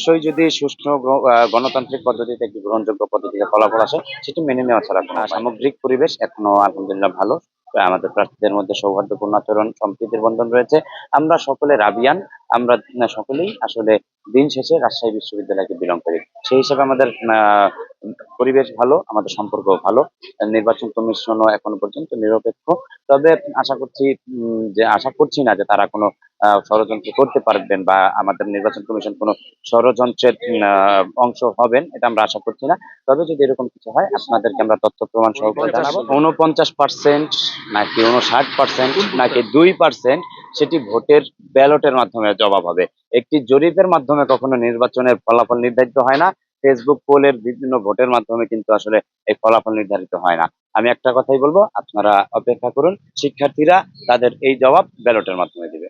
অবশ্যই যদি সুষ্ঠু গণতান্ত্রিক পদ্ধতিতে একটি গ্রহণযোগ্য পদ্ধতিতে ফলাফল আসে সেটি মেনে নেওয়া ছাড়া কোনো উপায় নেই। সামগ্রিক পরিবেশ এখনো আলহামদুলিল্লাহ ভালো। আমাদের প্রার্থীদের মধ্যে সৌহার্দ্যপূর্ণ আচরণ, সম্প্রীতির বন্ধন রয়েছে। আমরা সকলে রাবিয়ান, আমরা সকলেই আসলে দিন শেষে রাজশাহী বিশ্ববিদ্যালয়কে বিলং করি। সেই হিসেবে আমাদের পরিবেশ ভালো, আমাদের সম্পর্ক ভালো। নির্বাচন কমিশনও এখনো পর্যন্ত নিরপেক্ষ। তবে আশা করছি না যে তারা কোনো ষড়যন্ত্র করতে পারবেন বা আমাদের নির্বাচন কমিশন কোনো ষড়যন্ত্রের অংশ হবেন, এটা আমরা আশা করছি না। তবে যদি এরকম কিছু হয় আপনাদেরকে আমরা তথ্য প্রমাণ সহকারে জানাবো। 49% নাকি 59% নাকি 2% সেটি ভোটের ব্যালটের মাধ্যমে জবাব হবে। একটি জরিপের মাধ্যমে কখনো নির্বাচনের ফলাফল নির্ধারিত হয় না। ফেসবুক পোলের বিভিন্ন ভোটের মাধ্যমে কিন্তু আসলে এই ফলাফল নির্ধারিত হয় না। আমি একটা কথাই বলবো, আপনারা অপেক্ষা করুন। শিক্ষার্থীরা তাদের এই জবাব ব্যালটের মাধ্যমে দিবে।